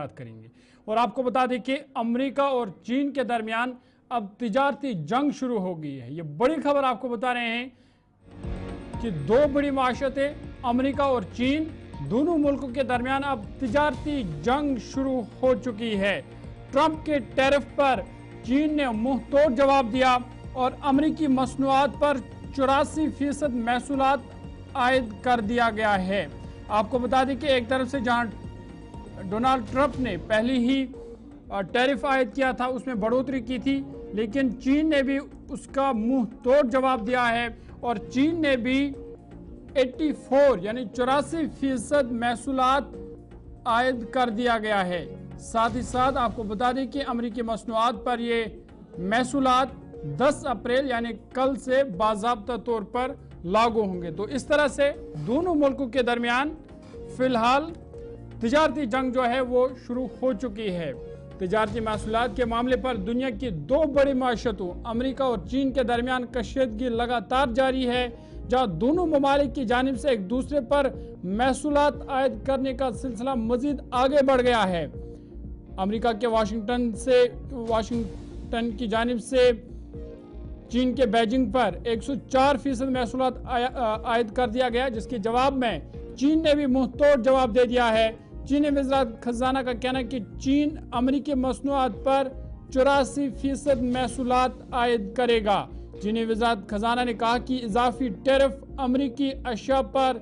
بات کریں گے اور آپ کو بتا دیں کہ امریکہ اور چین کے درمیان اب تجارتی جنگ شروع ہو گئی ہے۔ یہ بڑی خبر آپ کو بتا رہے ہیں کہ دو بڑی معاشرتیں امریکہ اور چین دونوں ملکوں کے درمیان اب تجارتی جنگ شروع ہو چکی ہے۔ ٹرمپ کے ٹیرف پر چین نے منہ توڑ جواب دیا اور امریکی مصنوعات پر 84% محصولات عائد کر دیا گیا ہے۔ آپ کو بتا دیں کہ ایک طرف سے جہاں ڈونلڈ ٹرمپ نے پہلی ہی ٹیرف عائد کیا تھا، اس میں بڑھوتری کی تھی، لیکن چین نے بھی اس کا منہ توڑ جواب دیا ہے اور چین نے بھی 84% محصولات عائد کر دیا گیا ہے۔ ساتھ ہی ساتھ آپ کو بتا دیں کہ امریکی مصنوعات پر یہ محصولات 10 اپریل یعنی کل سے باضابطہ طور پر لاگو ہوں گے۔ تو اس طرح سے دونوں ملکوں کے درمیان فی الحال تجارتی جنگ جو ہے وہ شروع ہو چکی ہے۔ تجارتی محصولات کے معاملے پر دنیا کی دو بڑی معاشرتوں امریکہ اور چین کے درمیان کشیدگی لگاتار جاری ہے، جہاں دونوں ممالک کی جانب سے ایک دوسرے پر محصولات عائد کرنے کا سلسلہ مزید آگے بڑھ گیا ہے۔ امریکہ کے واشنگٹن کی جانب سے چین کے بیجنگ پر 104% محصولات عائد کر دیا گیا، جس کے جواب میں چین نے بھی منہ توڑ جواب دے دیا ہے۔ چینی وزارت خزانہ کا کہنا ہے کہ چین امریکی مصنوعات پر 84% محصولات عائد کرے گا۔ چینی وزارت خزانہ نے کہا کہ اضافی ٹیرف امریکی اشیاء پر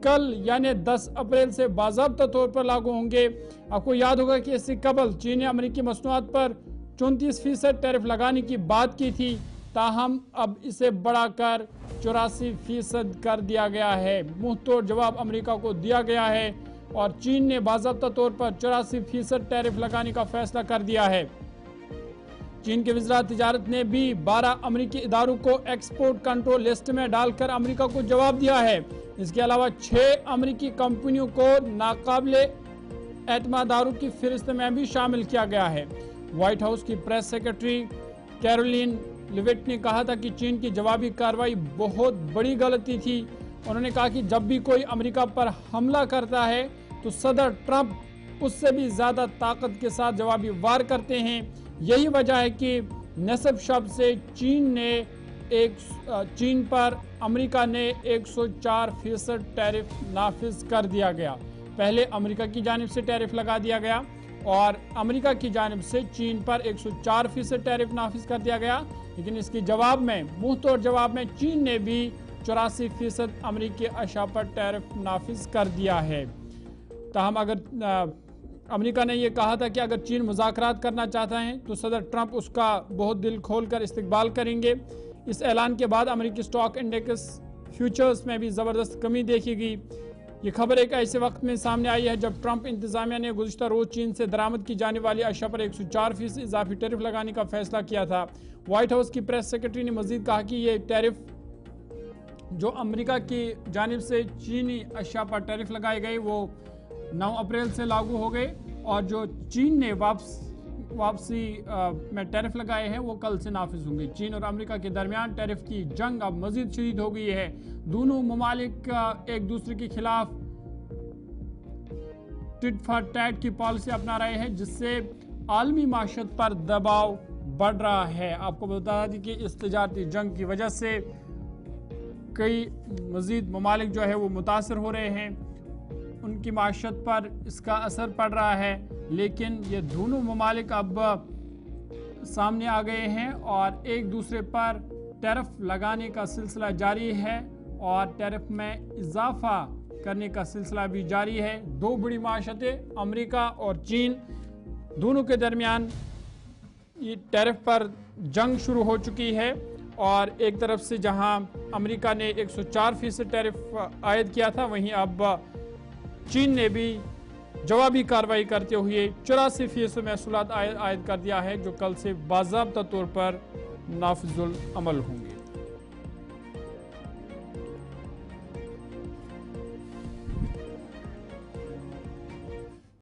کل یعنی 10 اپریل سے باضابطہ طور پر لاگو ہوں گے۔ آپ کو یاد ہوگا کہ اس سے قبل چین نے امریکی مصنوعات پر 34% ٹیرف لگانے کی بات کی تھی، تاہم اب اسے بڑھا کر 84% کر دیا گیا ہے۔ منہ توڑ جواب امریکہ کو دیا گیا ہے اور چین نے باضابطہ طور پر 84% ٹیرف لگانے کا فیصلہ کر دیا ہے۔ چین کے وزارت تجارت نے بھی 12 امریکی اداروں کو ایکسپورٹ کنٹرول لسٹ میں ڈال کر امریکہ کو جواب دیا ہے۔ اس کے علاوہ 6 امریکی کمپنیوں کو ناقابل اعتماد اداروں کی فہرست میں بھی شامل کیا گیا ہے۔ وائٹ ہاؤس کی پریس سیکرٹری کیرولین لیوٹ نے کہا تھا کہ چین کی جوابی کارروائی بہت بڑی غلطی تھی۔ انہوں نے کہا کہ جب بھی کوئی امریکہ پر حملہ کرتا ہے تو صدر ٹرمپ اس سے بھی زیادہ طاقت کے ساتھ جوابی وار کرتے ہیں۔ یہی وجہ ہے کہ نصب شب سے چین پر امریکہ نے 104% ٹیرف نافذ کر دیا گیا۔ پہلے امریکہ کی جانب سے ٹیرف لگا دیا گیا اور امریکہ کی جانب سے چین پر 104% ٹیرف نافذ کر دیا گیا، لیکن اس کے جواب میں منہ توڑ جواب میں چین نے بھی 84% امریکی اشیاء پر ٹیرف نافذ کر دیا ہے۔ تاہم امریکہ نے یہ کہا تھا کہ اگر چین مذاکرات کرنا چاہتا ہے تو صدر ٹرمپ اس کا بہت دل کھول کر استقبال کریں گے۔ اس اعلان کے بعد امریکی سٹاک انڈیکس فیوچرز میں بھی زبردست کمی دیکھی گئی۔ یہ خبر ایک ایسے وقت میں سامنے آئی ہے جب ٹرمپ انتظامیہ نے گزشتہ روز چین سے درآمد کی جانے والی اشیاء پر 104% اضافی ٹیرف لگانے کا فیصلہ کیا تھا۔ وائٹ ہاؤس کی پریس سیکرٹری نے مزید کہا کہ یہ ٹیرف جو امریکہ کی جانب سے چینی اشیاء پر ٹیرف لگائے گئے وہ 9 اپریل سے لاگو ہو گئے، اور جو چین نے واپسی میں ٹیرف لگائے ہیں وہ کل سے نافذ ہوں گے۔ چین اور امریکہ کے درمیان ٹیرف کی جنگ اب مزید شدید ہو گئی ہے۔ دونوں ممالک ایک دوسرے کے خلاف ٹٹ فار ٹیٹ کی پالیسی اپنا رہے ہیں، جس سے عالمی معیشت پر دباؤ بڑھ رہا ہے۔ آپ کو بتا دیں کہ اس تجارتی جنگ کی وجہ سے کئی مزید ممالک جو ہے وہ متاثر ہو رہے ہیں، ان کی معیشت پر اس کا اثر پڑ رہا ہے، لیکن یہ دونوں ممالک اب سامنے آ گئے ہیں اور ایک دوسرے پر ٹیرف لگانے کا سلسلہ جاری ہے اور ٹیرف میں اضافہ کرنے کا سلسلہ بھی جاری ہے۔ دو بڑی معیشتیں امریکہ اور چین دونوں کے درمیان یہ ٹیرف پر جنگ شروع ہو چکی ہے، اور ایک طرف سے جہاں امریکہ نے 104% ٹیرف عائد کیا تھا، وہیں اب چین نے بھی جوابی کارروائی کرتے ہوئے 84% محصولات عائد کر دیا ہے، جو کل سے باضابطہ طور پر نافذ العمل ہوں گے۔